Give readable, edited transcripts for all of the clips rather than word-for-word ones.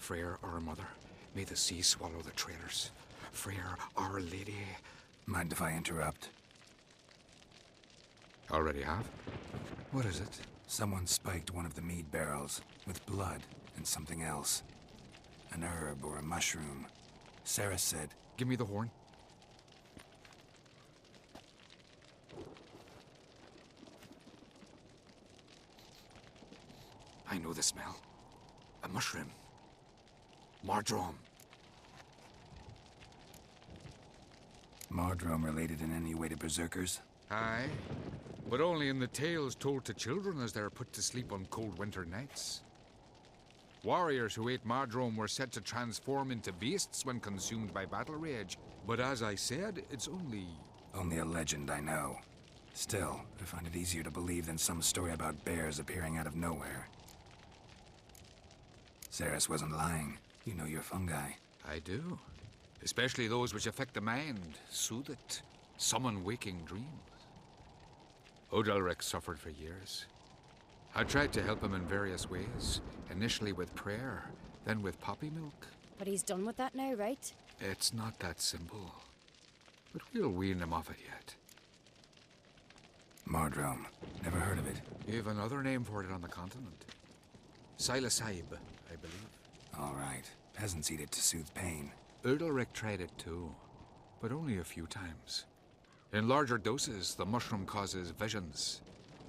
Freyr, our mother, may the sea swallow the traitors. Freyr, our lady. Mind if I interrupt? Already have? What is it? Someone spiked one of the mead barrels with blood and something else. An herb or a mushroom. Cerys said... Give me the horn. I know the smell. A mushroom. Mardrome. Mardrome related in any way to berserkers? Aye, but only in the tales told to children as they are put to sleep on cold winter nights. Warriors who ate Mardrome were said to transform into beasts when consumed by battle rage. But as I said, it's only... Only a legend, I know. Still, I find it easier to believe than some story about bears appearing out of nowhere. Cerys wasn't lying. You know your fungi. I do. Especially those which affect the mind, soothe it, summon waking dreams. Odalric suffered for years. I tried to help him in various ways, initially with prayer, then with poppy milk. But he's done with that now, right? It's not that simple. But we'll wean him off it yet. Mardrome. Never heard of it. You have another name for it on the continent. Silasaib, I believe. All right. Peasants eat it to soothe pain. Odalric tried it too, but only a few times. In larger doses, the mushroom causes visions,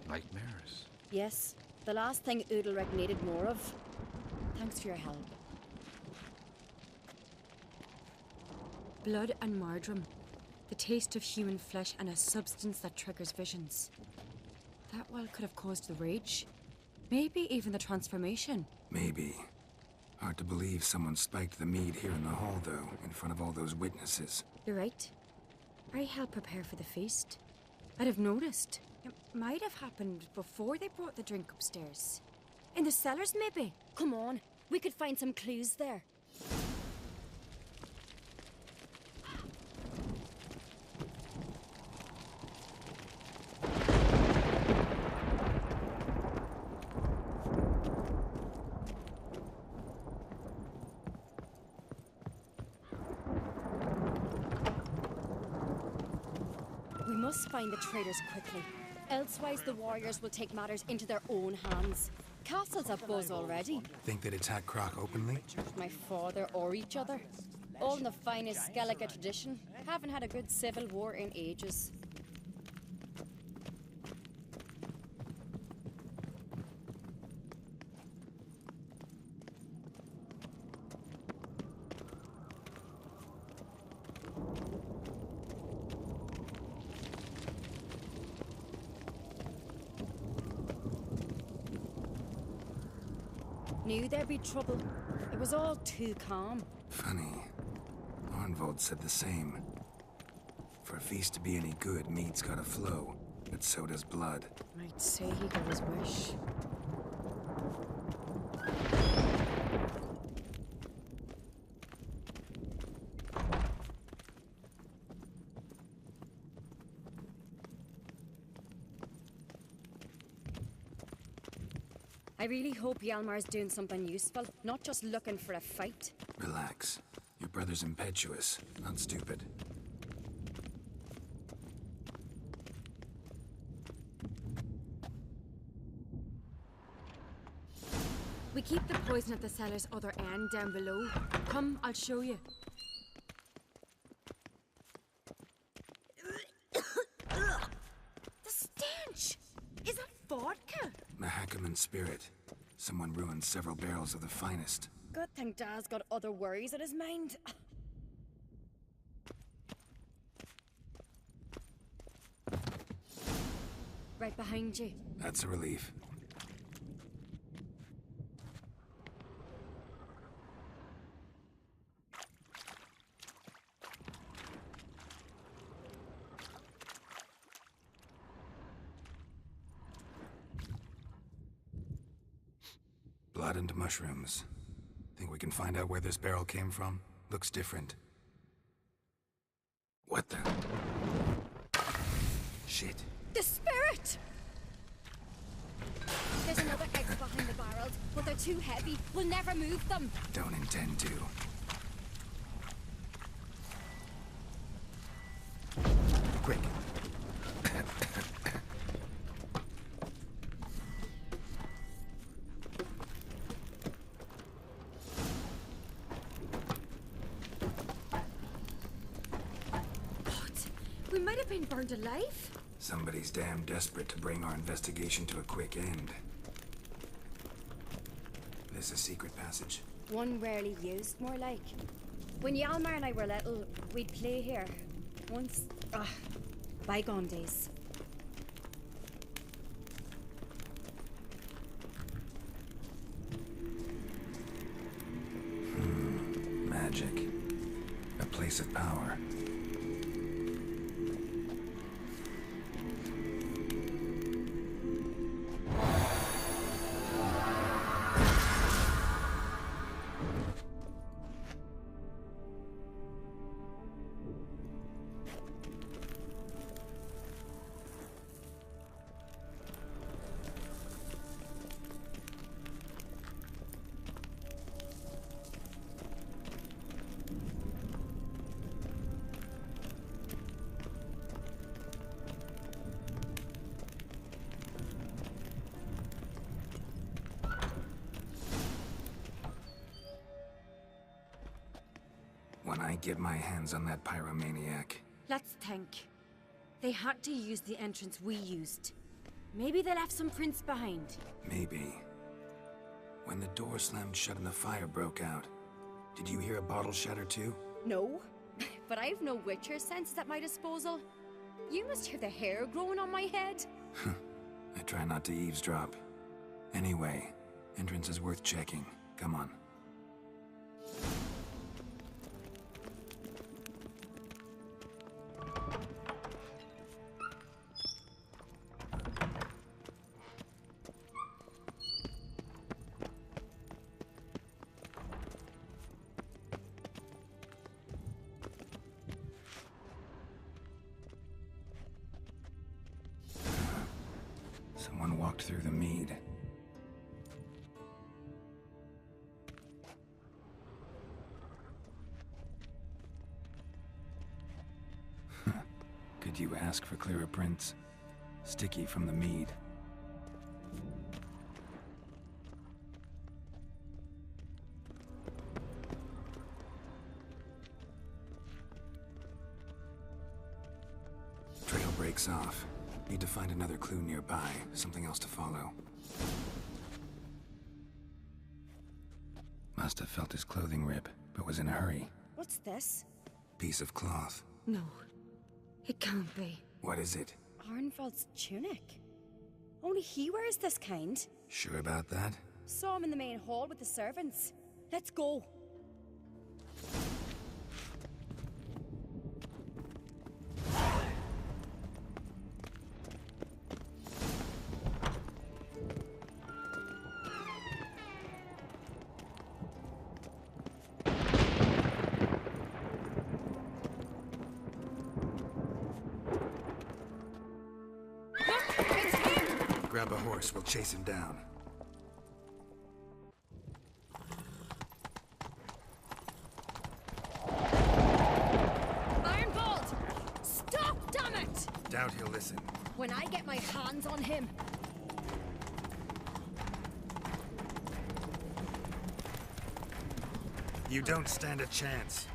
nightmares. Yes, the last thing Udalric needed more of. Thanks for your help. Blood and Mardrome. The taste of human flesh and a substance that triggers visions. That well could have caused the rage. Maybe even the transformation. Maybe. Hard to believe someone spiked the mead here in the hall, though, in front of all those witnesses. You're right. I helped prepare for the feast. I'd have noticed. It might have happened before they brought the drink upstairs. In the cellars, maybe. Come on, we could find some clues there. We must find the traitors quickly. Elsewise, the warriors will take matters into their own hands. Castle's a buzz already. Think they'd attack Crach openly? My father or each other. All in the finest Skellige tradition. Haven't had a good civil war in ages. Knew there'd be trouble. It was all too calm. Funny. Arnvold said the same. For a feast to be any good, mead's gotta flow, but so does blood. Might say he got his wish. I really hope Hjalmar's doing something useful, not just looking for a fight. Relax. Your brother's impetuous, not stupid. We keep the poison at the cellar's other end down below. Come, I'll show you. The stench! Is that vodka? Mahakaman spirit. Someone ruined several barrels of the finest. Good thing Dad's got other worries on his mind. Right behind you. That's a relief. Blood and mushrooms. Think we can find out where this barrel came from? Looks different. What the? Shit. The spirit! There's another exit behind the barrels, but they're too heavy. We'll never move them. Don't intend to. Quick. What? We might have been burned alive? Somebody's damn desperate to bring our investigation to a quick end. This a secret passage? One rarely used, more like. When Hjalmar and I were little, we'd play here. Once. Bygone days. Magic. A place of power. When I get my hands on that pyromaniac. Let's think. They had to use the entrance we used. Maybe they left some prints behind. Maybe. When the door slammed shut and the fire broke out, did you hear a bottle shatter too? No, but I've no Witcher senses at my disposal. You must hear the hair growing on my head. I try not to eavesdrop. Anyway, entrance is worth checking. Come on. Someone walked through the mead. Could you ask for clearer prints? Sticky from the mead. Trail breaks off. Need to find another clue nearby, something else to follow. Must have felt his clothing rip, but was in a hurry. What's this? Piece of cloth. No. It can't be. What is it? Arnvald's tunic. Only he wears this kind. Sure about that? Saw him in the main hall with the servants. Let's go. Grab a horse, we'll chase him down. Ironbolt! Stop, damn it! Doubt he'll listen. When I get my hands on him. You don't stand a chance.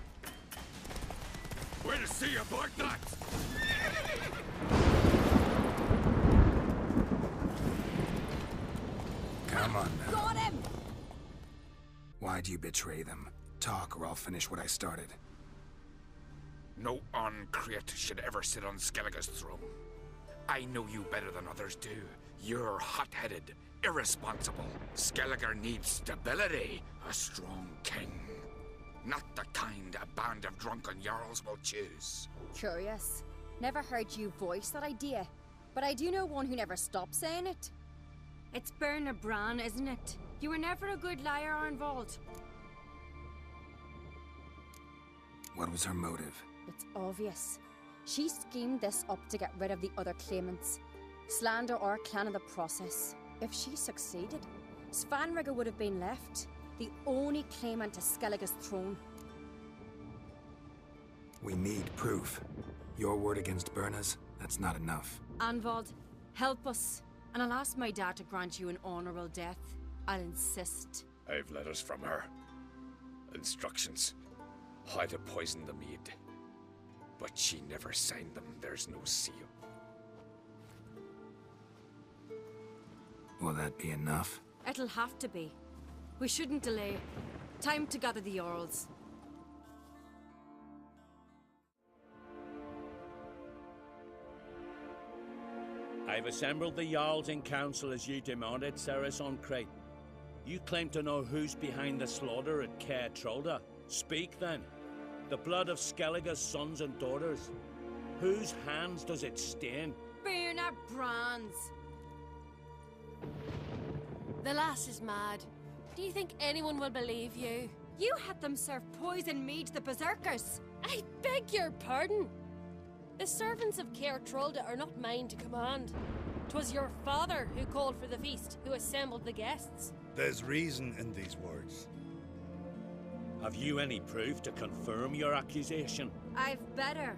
Where to see you, black nuts? Come on now. Got him! Why'd you betray them? Talk or I'll finish what I started. No Craites should ever sit on Skellige's throne. I know you better than others do. You're hot-headed, irresponsible. Skellige needs stability, a strong king. Not the kind a band of drunken jarls will choose. Curious. Never heard you voice that idea. But I do know one who never stops saying it. It's Berna Bran, isn't it? You were never a good liar, Arnvald. What was her motive? It's obvious. She schemed this up to get rid of the other claimants. Slander our clan in the process. If she succeeded, Svanrigger would have been left, the only claimant to Skellige's throne. We need proof. Your word against Birna's, that's not enough. Anvald, help us, and I'll ask my dad to grant you an honorable death. I'll insist. I've letters from her. Instructions. How to poison the mead. But she never signed them. There's no seal. Will that be enough? It'll have to be. We shouldn't delay. Time to gather the Jarls. I've assembled the Jarls in council as you demanded, Cerys on Crate. You claim to know who's behind the slaughter at Caer Speak then. The blood of Skellige's sons and daughters. Whose hands does it stain? Birna Brands! The lass is mad. Do you think anyone will believe you? You had them serve poison mead to the berserkers! I beg your pardon. The servants of Caer are not mine to command. 'Twas your father who called for the feast, who assembled the guests. There's reason in these words. Have you any proof to confirm your accusation? I've better.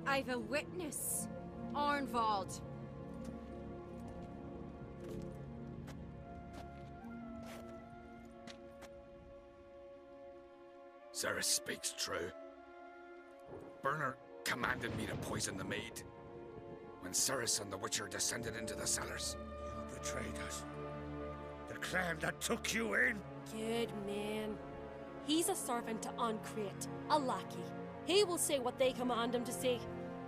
I've a witness. Arnvald. Cerys speaks true. Birna commanded me to poison the maid. When Cerys and the Witcher descended into the cellars. You betrayed us. The clan that took you in. Good man. He's a servant to Craites, a lackey. He will say what they command him to say.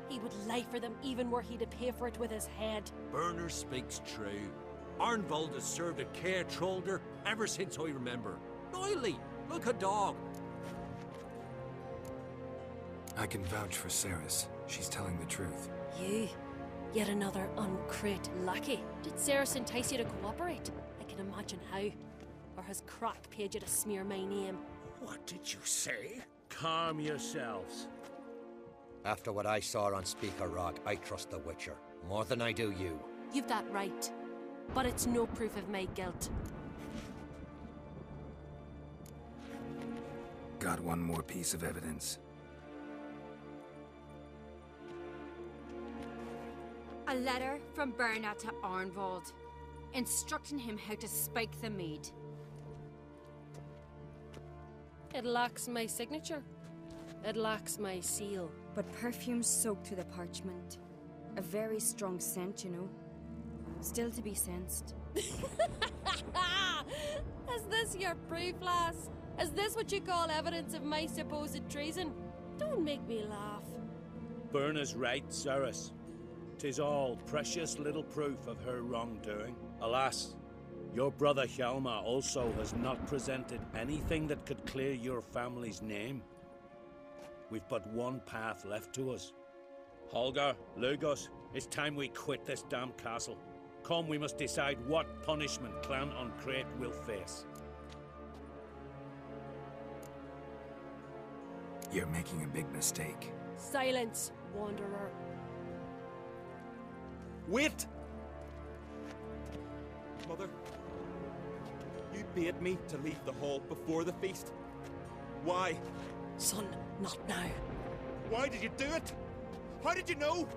He would lie for them even were he to pay for it with his head. Birna speaks true. Arnvald has served at Caer ever since I remember. Oily, like a dog. I can vouch for Cerys. She's telling the truth. You? Yet another Crate lackey. Did Cerys entice you to cooperate? I can imagine how. Or has Crach paid you to smear my name? What did you say? Calm yourselves. After what I saw on Speaker Rock, I trust the Witcher. More than I do you. You've that right. But it's no proof of my guilt. Got one more piece of evidence. A letter from Birna to Arnvald, instructing him how to spike the mead. It lacks my signature. It lacks my seal. But perfume soaked through the parchment. A very strong scent, you know. Still to be sensed. Is this your proof, lass? Is this what you call evidence of my supposed treason? Don't make me laugh. Birna's right, Cerys. 'Tis all precious little proof of her wrongdoing. Alas, your brother Hjalmar also has not presented anything that could clear your family's name. We've but one path left to us. Holger, Lugos, it's time we quit this damn castle. Come, we must decide what punishment Clan on Crate will face. You're making a big mistake. Silence, wanderer. Wait! Mother, you bade me to leave the hall before the feast. Why? Son, not now. Why did you do it? How did you know?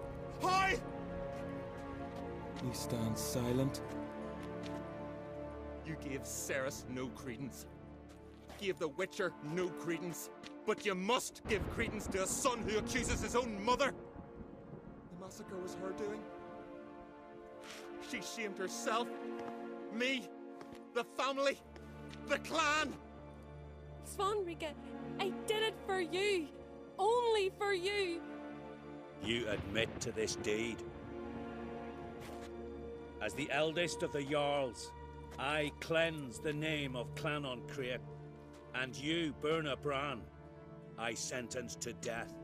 How? You stand silent. You gave Cerys no credence. Gave the Witcher no credence. But you must give credence to a son who accuses his own mother. The massacre was her doing. She shamed herself, me, the family, the clan. Svanrigger, I did it for you. Only for you. You admit to this deed. As the eldest of the Jarls, I cleanse the name of Clan on Crate, and you, Birna Bran, I sentence to death.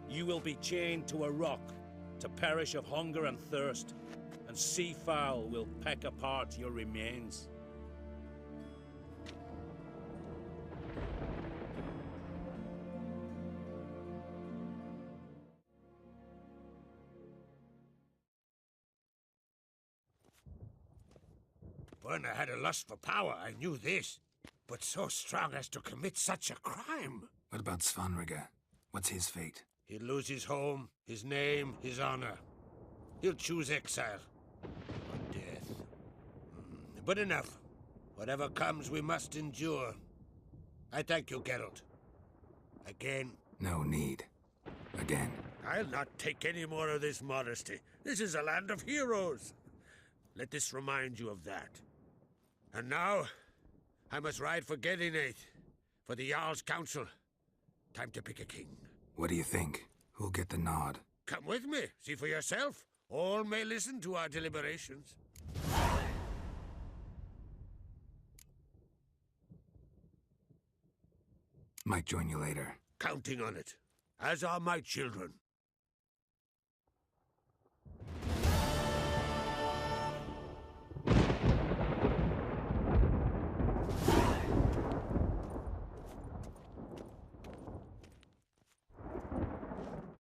You will be chained to a rock to perish of hunger and thirst, and sea fowl will peck apart your remains. Werner had a lust for power, I knew this. But so strong as to commit such a crime. What about Svanrige? What's his fate? He'll lose his home, his name, his honor. He'll choose exile. Or death. But enough. Whatever comes, we must endure. I thank you, Geralt. Again. No need. Again. I'll not take any more of this modesty. This is a land of heroes. Let this remind you of that. And now, I must ride for Gedinate, for the Jarl's council. Time to pick a king. What do you think? Who'll get the nod? Come with me, see for yourself. All may listen to our deliberations. Might join you later. Counting on it. As are my children.